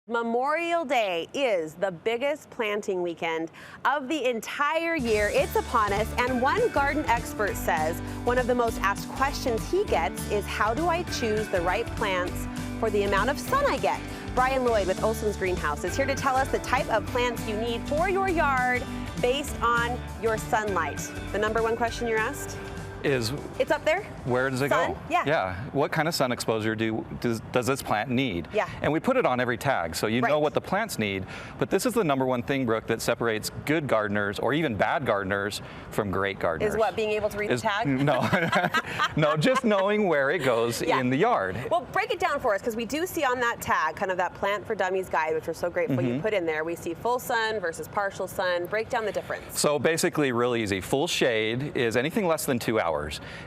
Memorial Day is the biggest planting weekend of the entire year. It's upon us, and one garden expert says one of the most asked questions he gets is, how do I choose the right plants for the amount of sun I get? Brian Lloyd with Olson's Greenhouse is here to tell us the type of plants you need for your yard based on your sunlight. The number one question you're asked? It's up there. Where does it sun? go? Yeah. What kind of sun exposure does this plant need? Yeah. And we put it on every tag, so you Right. know what the plants need. But this is the number one thing, Brooke, that separates good gardeners or even bad gardeners from great gardeners. Is what, being able to read the tag? No, no, just knowing where it goes in the yard. Well, break it down for us, because we do see on that tag, kind of that Plant for Dummies guide, which we're so grateful you put in there. We see full sun versus partial sun. Break down the difference. So basically, real easy. Full shade is anything less than 2 hours.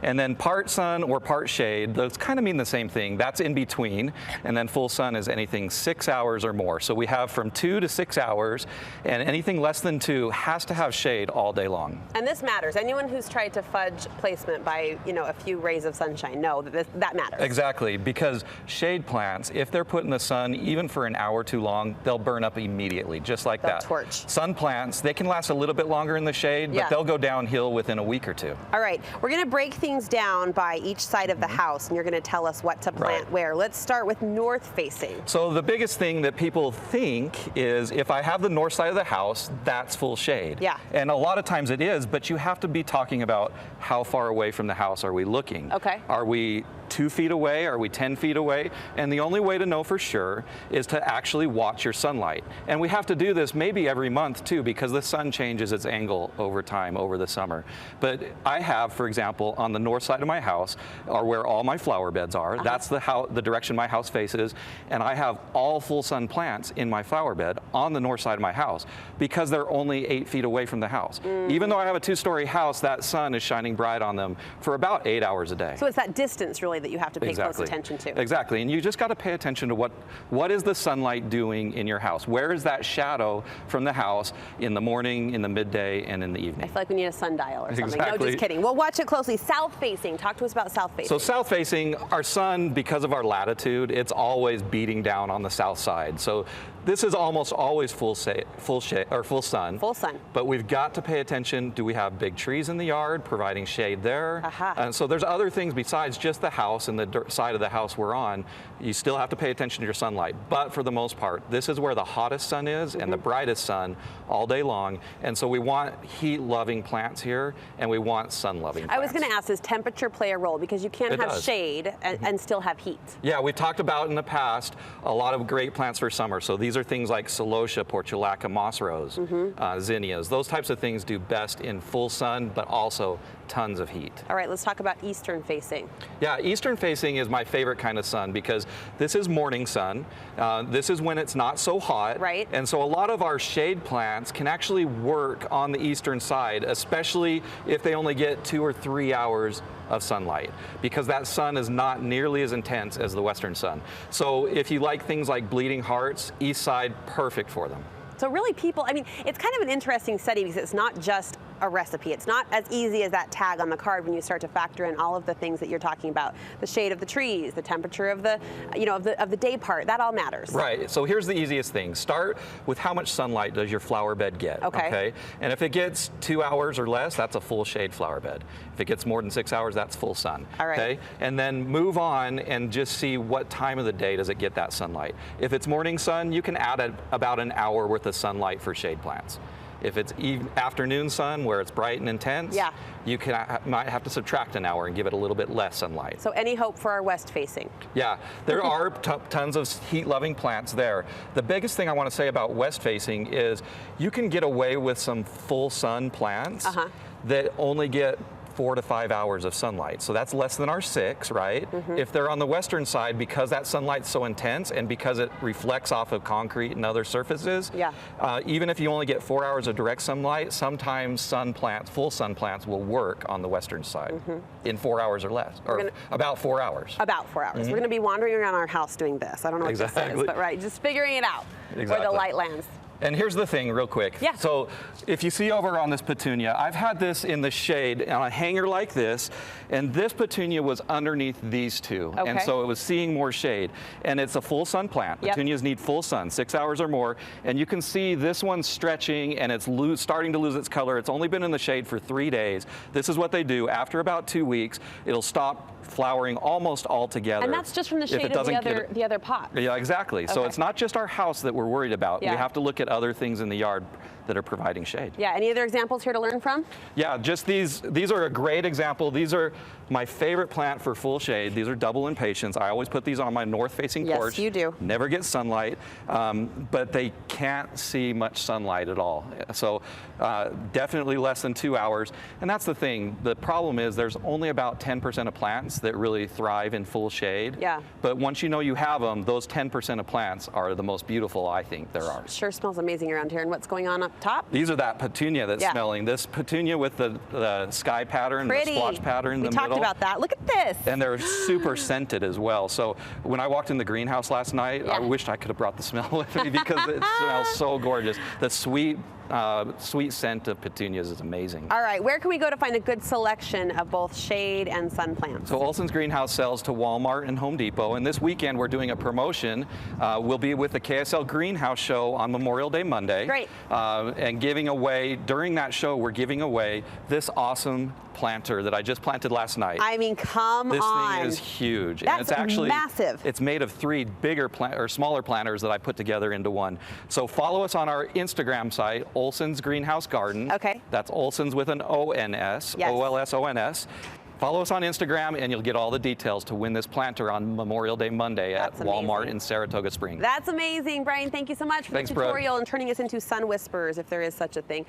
And then part sun or part shade, those kind of mean the same thing. That's in between. And then full sun is anything 6 hours or more. So we have from 2 to 6 hours, and anything less than 2 has to have shade all day long. And this matters. Anyone who's tried to fudge placement by, a few rays of sunshine, know that that matters. Exactly, because shade plants, if they're put in the sun even for an hour too long, they'll burn up immediately, just like They'll that. torch. Sun plants, they can last a little bit longer in the shade, but they'll go downhill within a week or two. All right, we're going to break things down by each side of the house, and you're going to tell us what to plant where. Let's start with north facing. So the biggest thing that people think is, if I have the north side of the house, that's full shade. Yeah. And a lot of times it is, but you have to be talking about how far away from the house are we looking. Okay. Are we 2 feet away? Are we 10 feet away? And the only way to know for sure is to actually watch your sunlight. And we have to do this maybe every month too, because the sun changes its angle over time, over the summer. But I have, for example, on the north side of my house are where all my flower beds are. That's the direction my house faces. And I have all full sun plants in my flower bed on the north side of my house because they're only 8 feet away from the house. Even though I have a 2-story house, that sun is shining bright on them for about 8 hours a day. So it's that distance really that you have to pay close attention to. Exactly, and you just got to pay attention to what is the sunlight doing in your house? Where is that shadow from the house in the morning, in the midday, and in the evening? I feel like we need a sundial or something. Exactly. No, just kidding. Well, watch it closely. South facing. Talk to us about south facing. So south facing, our sun, because of our latitude, it's always beating down on the south side. So this is almost always full sun. Full sun. But we've got to pay attention. Do we have big trees in the yard providing shade there? And so there's other things besides just the house and the side of the house we're on. You still have to pay attention to your sunlight. But for the most part, this is where the hottest sun is and the brightest sun all day long. And so we want heat-loving plants here, and we want sun-loving plants. I was going to ask, does temperature play a role? Because you can have shade and still have heat. Yeah, we've talked about in the past a lot of great plants for summer. So these are things like celosia, portulaca, moss rose, zinnias. Those types of things do best in full sun, but also tons of heat. All right, let's talk about eastern facing. Yeah, eastern facing is my favorite kind of sun because this is morning sun. This is when it's not so hot. Right. And so a lot of our shade plants can actually work on the eastern side, especially if they only get 2 or 3 hours of sunlight, because that sun is not nearly as intense as the western sun. So if you like things like bleeding hearts, east side, perfect for them. So really people, it's kind of an interesting study because it's not just a recipe. It's not as easy as that tag on the card when you start to factor in all of the things that you're talking about. The shade of the trees, the temperature of the, of the day part, that all matters. Right, so here's the easiest thing. Start with how much sunlight does your flower bed get, okay? And if it gets 2 hours or less, that's a full shade flower bed. If it gets more than 6 hours, that's full sun, okay? And then move on and just see what time of the day does it get that sunlight. If it's morning sun, you can add about an hour worth of sunlight for shade plants. If it's afternoon sun where it's bright and intense, you might have to subtract an hour and give it a little bit less sunlight. So any hope for our west facing? Yeah, there are tons of heat-loving plants there. The biggest thing I want to say about west facing is you can get away with some full sun plants that only get 4 to 5 hours of sunlight. So that's less than our 6, right? If they're on the western side, because that sunlight's so intense and because it reflects off of concrete and other surfaces, even if you only get 4 hours of direct sunlight, sometimes full sun plants will work on the western side in 4 hours or less, or about 4 hours. About 4 hours. We're going to be wandering around our house doing this. I don't know what this is, but just figuring it out where the light lands. And here's the thing, real quick. Yeah. So if you see over on this petunia, I've had this in the shade on a hanger like this, and this petunia was underneath these two. Okay. And so it was seeing more shade. And it's a full sun plant. Yep. Petunias need full sun, 6 hours or more. And you can see this one's stretching and it's starting to lose its color. It's only been in the shade for 3 days. This is what they do. After about 2 weeks, it'll stop flowering almost altogether. And that's just from the shade of the other pot. Yeah, exactly. Okay. So it's not just our house that we're worried about. Yeah. We have to look at other things in the yard that are providing shade. Yeah, any other examples here to learn from? Yeah, just these are a great example. These are my favorite plant for full shade. These are double impatiens. I always put these on my north-facing porch. Yes, you do. Never get sunlight, but they can't see much sunlight at all. So definitely less than 2 hours. And that's the thing. The problem is there's only about 10% of plants that really thrive in full shade. Yeah. But once you know you have them, those 10% of plants are the most beautiful, I think, there are. Sure smells amazing around here. And what's going on up top? These are that petunia that's smelling. This petunia with the sky pattern, Pretty. the splotch pattern in the middle. We talked about that. Look at this. And they're super scented as well. So when I walked in the greenhouse last night, I wished I could have brought the smell with me because it smells so gorgeous. The sweet scent of petunias is amazing. All right, where can we go to find a good selection of both shade and sun plants? So Olson's Greenhouse sells to Walmart and Home Depot, and this weekend we're doing a promotion. We'll be with the KSL Greenhouse Show on Memorial Day Monday. Great. And giving away, during that show, we're giving away this awesome planter that I just planted last night. I mean, come on. This thing is huge. That's and it's actually massive. It's made of 3 bigger or smaller planters that I put together into one. So follow us on our Instagram site, Olson's Greenhouse Garden. Okay. That's Olson's with an O-N-S, yes. O-L-S-O-N-S. Follow us on Instagram and you'll get all the details to win this planter on Memorial Day Monday at Walmart in Saratoga Springs. That's amazing, Brian. Thank you so much for the tutorial and turning us into sun whisperers, if there is such a thing.